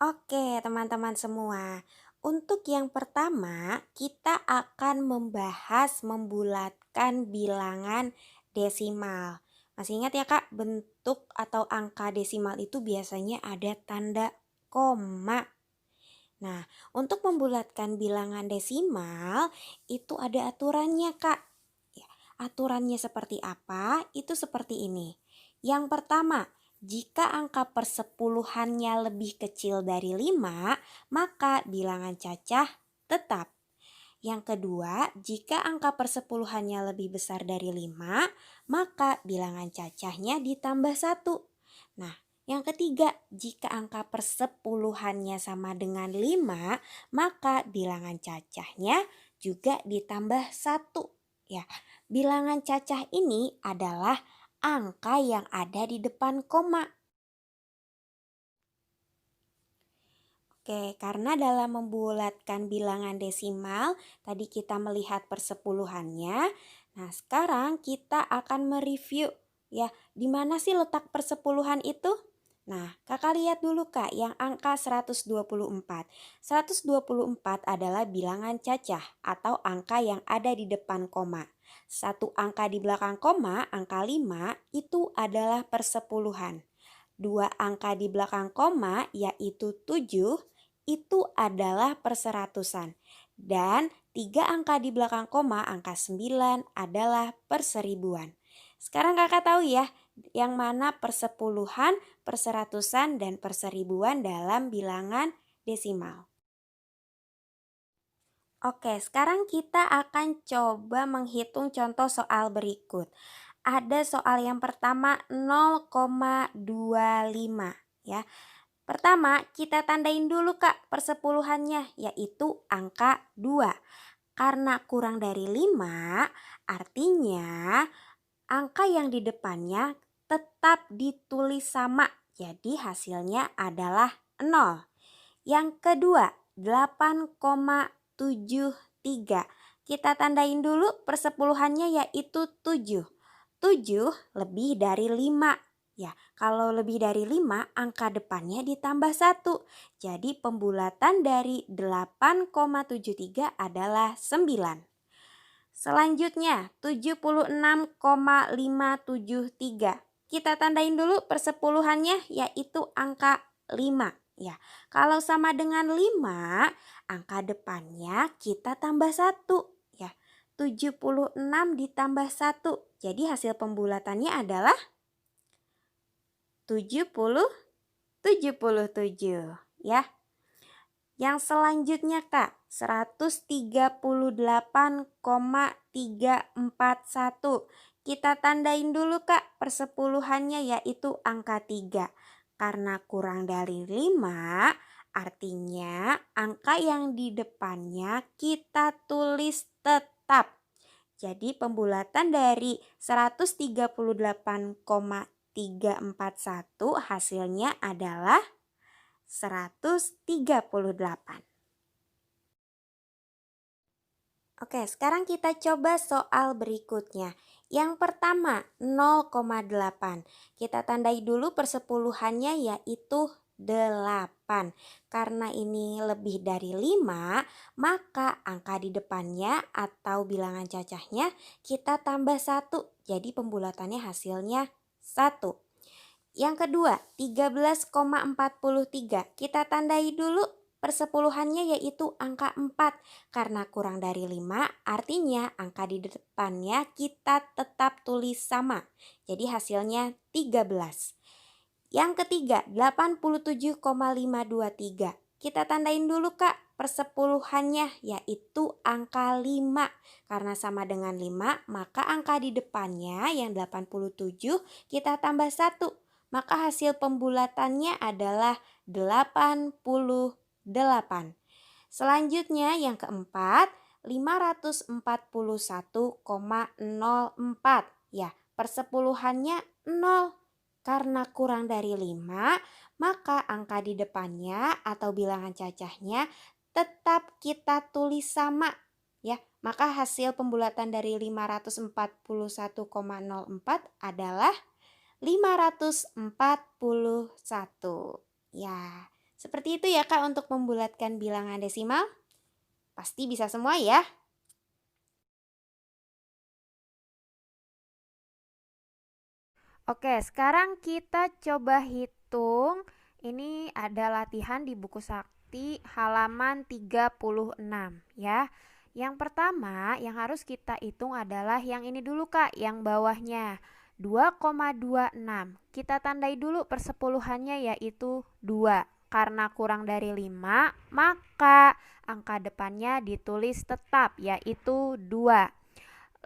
Oke, teman-teman semua. Untuk yang pertama, kita akan membahas membulatkan bilangan desimal. Masih ingat ya Kak, bentuk atau angka desimal itu biasanya ada tanda koma. Nah, untuk membulatkan bilangan desimal itu ada aturannya Kak. Ya, aturannya seperti apa? Itu seperti ini. Yang pertama, jika angka persepuluhannya lebih kecil dari 5, maka bilangan cacah tetap. Yang kedua, jika angka persepuluhannya lebih besar dari 5, maka bilangan cacahnya ditambah 1. Nah, yang ketiga, jika angka persepuluhannya sama dengan 5, maka bilangan cacahnya juga ditambah 1. Ya, bilangan cacah ini adalah angka yang ada di depan koma. Oke, karena dalam membulatkan bilangan desimal, tadi kita melihat persepuluhannya. Nah, sekarang kita akan mereview ya, di mana sih letak persepuluhan itu? Nah, Kakak lihat dulu Kak, yang angka 124. 124 adalah bilangan cacah atau angka yang ada di depan koma. Satu angka di belakang koma, angka 5, itu adalah persepuluhan. Dua angka di belakang koma yaitu 7 itu adalah perseratusan. Dan 3 angka di belakang koma, angka 9 adalah perseribuan. Sekarang Kakak tahu ya, yang mana persepuluhan, perseratusan, dan perseribuan dalam bilangan desimal. Oke, sekarang kita akan coba menghitung contoh soal berikut. Ada soal yang pertama 0,25 ya. Pertama, kita tandain dulu Kak persepuluhannya, yaitu angka 2. Karena kurang dari 5, artinya angka yang di depannya tetap ditulis sama. Jadi hasilnya adalah 0. Yang kedua, 8,73. Kita tandain dulu persepuluhannya yaitu 7. 7 lebih dari 5. Ya, kalau lebih dari 5, angka depannya ditambah 1. Jadi pembulatan dari 8,73 adalah 9. Selanjutnya, 76,573. Kita tandain dulu persepuluhannya yaitu angka 5. Ya, kalau sama dengan 5, angka depannya kita tambah 1. Ya, 76 ditambah 1. Jadi hasil pembulatannya adalah 77 ya. Yang selanjutnya Kak, 138,341. Kita tandain dulu Kak persepuluhannya yaitu angka 3. Karena kurang dari 5, artinya angka yang di depannya kita tulis tetap. Jadi pembulatan dari 138,341 hasilnya adalah 138. Oke, sekarang kita coba soal berikutnya. Yang pertama, 0,8. Kita tandai dulu persepuluhannya yaitu 8. Karena ini lebih dari 5, maka angka di depannya atau bilangan cacahnya kita tambah 1. Jadi pembulatannya hasilnya 1. Yang kedua, 13,43. Kita tandai dulu persepuluhannya yaitu angka 4. Karena kurang dari 5, artinya angka di depannya kita tetap tulis sama. Jadi hasilnya 13. Yang ketiga, 87,523. Kita tandain dulu Kak persepuluhannya yaitu angka 5. Karena sama dengan 5, maka angka di depannya yang 87 kita tambah 1. Maka hasil pembulatannya adalah 88. Selanjutnya yang keempat, 541,04. Ya, persepuluhannya 0. Karena kurang dari 5, maka angka di depannya atau bilangan cacahnya tetap kita tulis sama. Ya, maka hasil pembulatan dari 541,04 adalah 541. Ya, Seperti itu ya Kak untuk membulatkan bilangan desimal. Pasti bisa semua ya. Oke, sekarang kita coba hitung. Ini ada latihan di buku Sakti halaman 36 ya. Yang pertama yang harus kita hitung adalah yang ini dulu Kak, yang bawahnya 2,26. Kita tandai dulu persepuluhannya yaitu 2. Karena kurang dari 5, maka angka depannya ditulis tetap yaitu 2.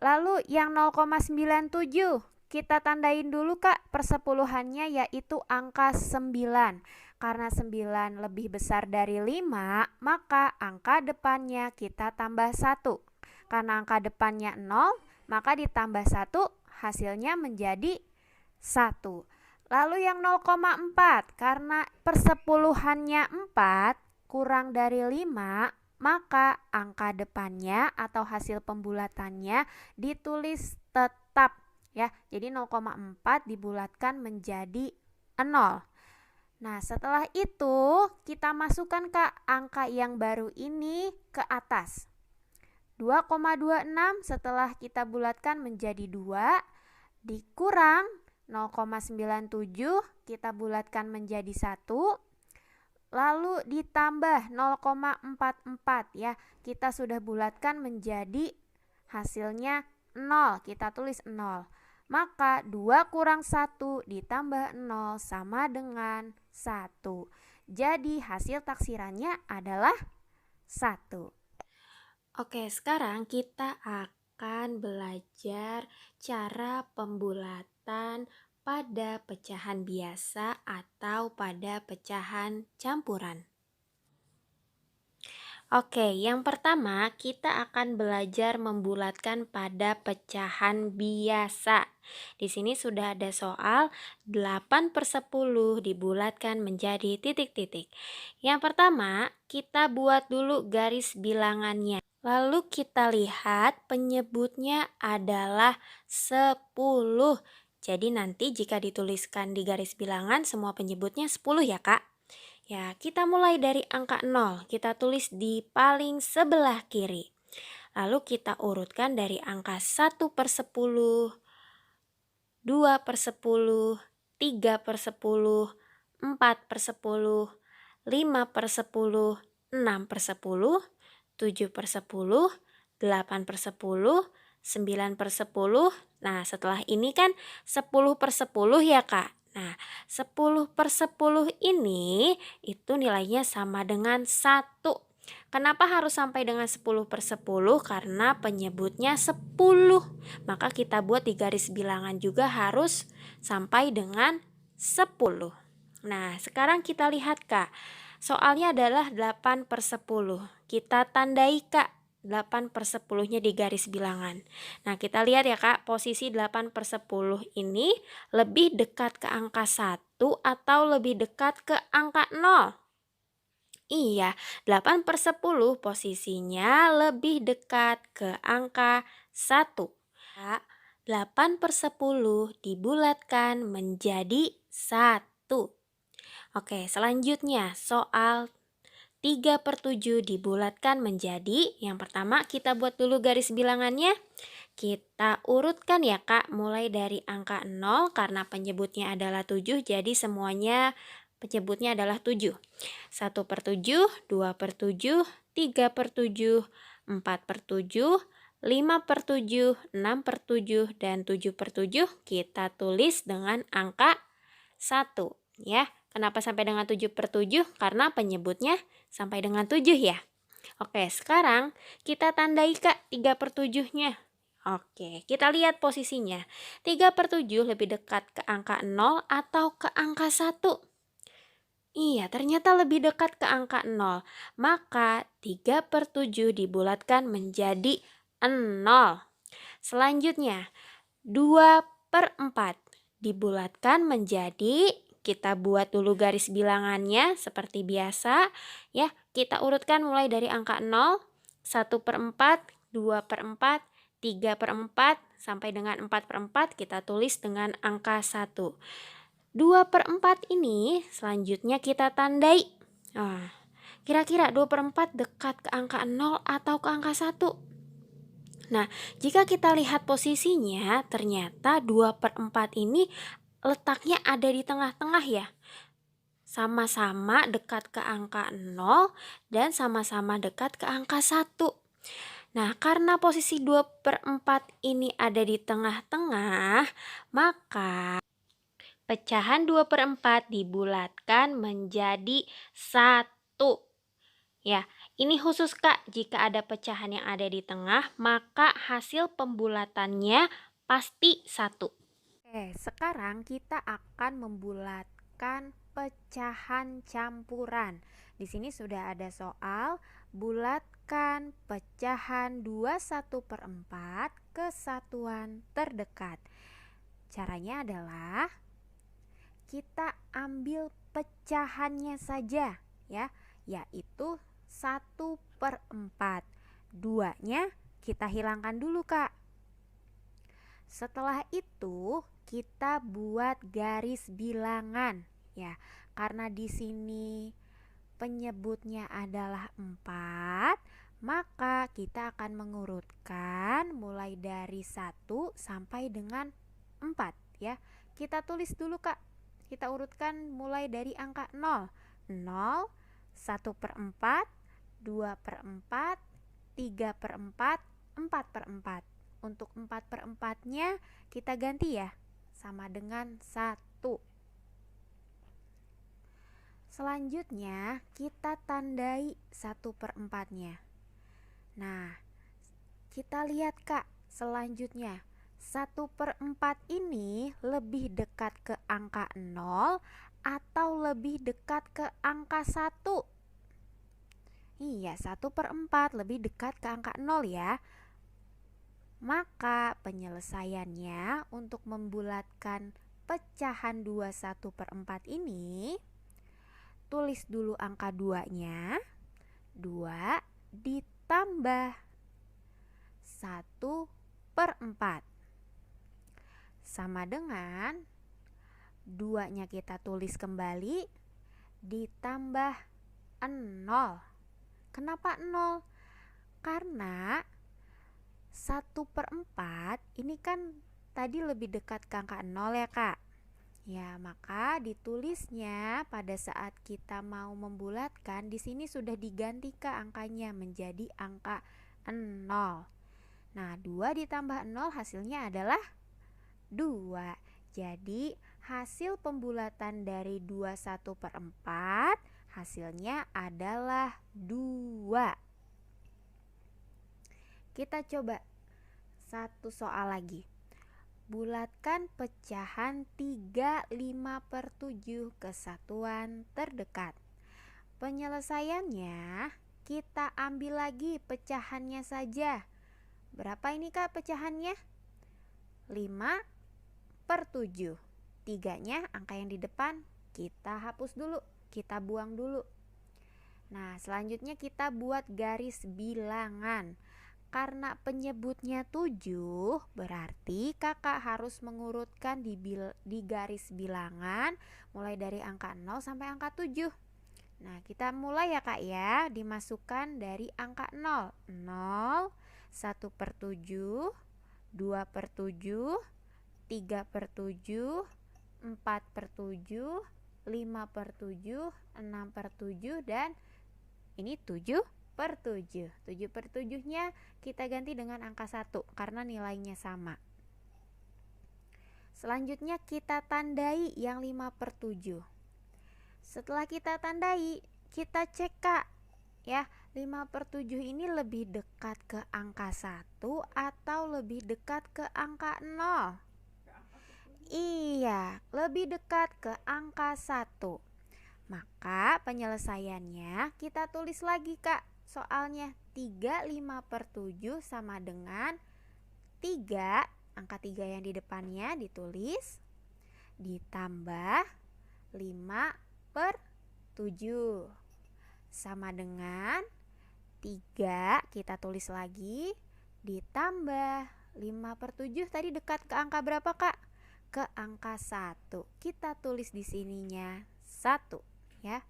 Lalu yang 0,97 kita tandain dulu Kak persepuluhannya yaitu angka 9. Karena 9 lebih besar dari 5, maka angka depannya kita tambah 1. Karena angka depannya 0, maka ditambah 1 hasilnya menjadi 1. Lalu yang 0,4 karena persepuluhannya 4 kurang dari 5, maka angka depannya atau hasil pembulatannya ditulis tetap ya. Jadi 0,4 dibulatkan menjadi 0. Nah, setelah itu kita masukkan ke angka yang baru ini ke atas. 2,26 setelah kita bulatkan menjadi 2 dikurang 0,97 kita bulatkan menjadi 1. Lalu ditambah 0,44 ya. Kita sudah bulatkan menjadi hasilnya 0. Kita tulis 0. Maka 2 kurang 1 ditambah 0 sama dengan 1. Jadi hasil taksirannya adalah 1. Oke, sekarang kita akan belajar cara pembulatan pada pecahan biasa atau pada pecahan campuran. Oke, yang pertama kita akan belajar membulatkan pada pecahan biasa. Di sini sudah ada soal 8/10 dibulatkan menjadi titik-titik. Yang pertama, kita buat dulu garis bilangannya. Lalu kita lihat penyebutnya adalah 10. Jadi nanti jika dituliskan di garis bilangan semua penyebutnya 10 ya Kak. Ya, kita mulai dari angka 0. Kita tulis di paling sebelah kiri. Lalu kita urutkan dari angka 1/10, 2/10, 3/10, 4/10, 5/10, 6/10, 7/10, 8/10, 9/10. Nah, setelah ini kan 10/10 ya Kak. Nah, 10/10 ini itu nilainya sama dengan 1. Kenapa harus sampai dengan 10/10? Karena penyebutnya 10. Maka kita buat di garis bilangan juga harus sampai dengan 10. Nah, sekarang kita lihat Kak. Soalnya adalah 8/10. Kita tandai Kak 8/10-nya di garis bilangan. Nah, kita lihat ya Kak, posisi 8/10 ini lebih dekat ke angka 1 atau lebih dekat ke angka 0? Iya, 8/10 posisinya lebih dekat ke angka 1. Kak, 8/10 dibulatkan menjadi 1. Oke, selanjutnya soal 3/7 dibulatkan menjadi, yang pertama kita buat dulu garis bilangannya. Kita urutkan ya Kak, mulai dari angka 0 karena penyebutnya adalah 7, jadi semuanya penyebutnya adalah 7. 1/7, 2/7, 3/7, 4/7, 5/7, 6/7, dan 7/7 kita tulis dengan angka 1 ya. Kenapa sampai dengan 7/7? Karena penyebutnya sampai dengan 7 ya. Oke, sekarang kita tandai Kak 3/7-nya. Oke, kita lihat posisinya. 3/7 lebih dekat ke angka 0 atau ke angka 1? Iya, ternyata lebih dekat ke angka 0. Maka 3/7 dibulatkan menjadi 0. Selanjutnya, 2/4 dibulatkan menjadi, kita buat dulu garis bilangannya seperti biasa ya. Kita urutkan mulai dari angka 0, 1/4, 2/4, 3/4 sampai dengan 4/4 kita tulis dengan angka 1. 2/4 ini selanjutnya kita tandai Nah, kira-kira 2/4 dekat ke angka 0 atau ke angka 1? Nah, jika kita lihat posisinya, ternyata 2/4 ini letaknya ada di tengah-tengah ya. Sama-sama dekat ke angka 0 dan sama-sama dekat ke angka 1. Nah, karena posisi 2/4 ini ada di tengah-tengah, maka pecahan 2/4 dibulatkan menjadi 1. Ya, ini khusus Kak, jika ada pecahan yang ada di tengah, maka hasil pembulatannya pasti 1. Oke, sekarang kita akan membulatkan pecahan campuran. Di sini sudah ada soal, bulatkan pecahan 21/4 ke satuan terdekat. Caranya adalah kita ambil pecahannya saja ya, yaitu 1/4. 2-nya kita hilangkan dulu Kak. Setelah itu kita buat garis bilangan ya. Karena di sini penyebutnya adalah 4, maka kita akan mengurutkan mulai dari 1 sampai dengan 4 ya. Kita tulis dulu Kak. Kita urutkan mulai dari angka 0. 0, 1/4, 2/4, 3/4, 4/4. Untuk 4/4-nya kita ganti ya, sama dengan 1. Selanjutnya kita tandai 1/4-nya. Nah, kita lihat Kak, selanjutnya 1/4 ini lebih dekat ke angka 0 atau lebih dekat ke angka 1? Iya, 1/4 lebih dekat ke angka 0 ya. Maka penyelesaiannya untuk membulatkan pecahan 21/4 ini, tulis dulu angka 2-nya. 2 ditambah 1/4 sama dengan 2-nya kita tulis kembali ditambah 0. Kenapa 0? Karena 1/4 ini kan tadi lebih dekat ke angka 0 ya Kak. Ya, maka ditulisnya pada saat kita mau membulatkan di sini sudah diganti Kak angkanya menjadi angka 0. Nah, 2 ditambah 0 hasilnya adalah 2. Jadi hasil pembulatan dari 21/4 hasilnya adalah 2. Kita coba satu soal lagi. Bulatkan pecahan 3/5/7 ke satuan terdekat. Penyelesaiannya kita ambil lagi pecahannya saja. Berapa ini Kak pecahannya? 5/7. 3-nya angka yang di depan kita hapus dulu, kita buang dulu. Nah, selanjutnya kita buat garis bilangan. Karena penyebutnya 7, berarti kakak harus mengurutkan di garis bilangan mulai dari angka 0 sampai angka 7. Nah, kita mulai ya Kak ya, dimasukkan dari angka 0. 0, 1/7, 2/7, 3/7, 4/7, 5/7, 6/7, dan ini 7/7. 7/7-nya kita ganti dengan angka 1 karena nilainya sama. Selanjutnya kita tandai yang 5/7. Setelah kita tandai, kita cek Kak ya, 5/7 ini lebih dekat ke angka 1 atau lebih dekat ke angka 0? Iya, lebih dekat ke angka 1. Maka penyelesaiannya kita tulis lagi Kak soalnya. 3/5/7 sama dengan 3, angka 3 yang di depannya ditulis, ditambah 5/7 sama dengan 3, kita tulis lagi, ditambah 5/7. Tadi dekat ke angka berapa Kak? Ke angka 1. Kita tulis di sininya 1 ya.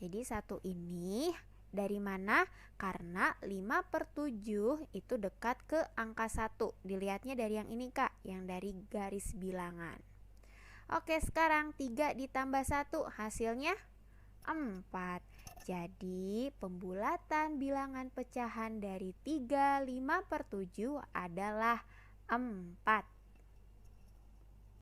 Jadi 1 ini dari mana? Karena 5/7 itu dekat ke angka 1. Dilihatnya dari yang ini Kak, yang dari garis bilangan. Oke, sekarang 3 ditambah 1 hasilnya 4. Jadi pembulatan bilangan pecahan dari 3 5/7 adalah 4.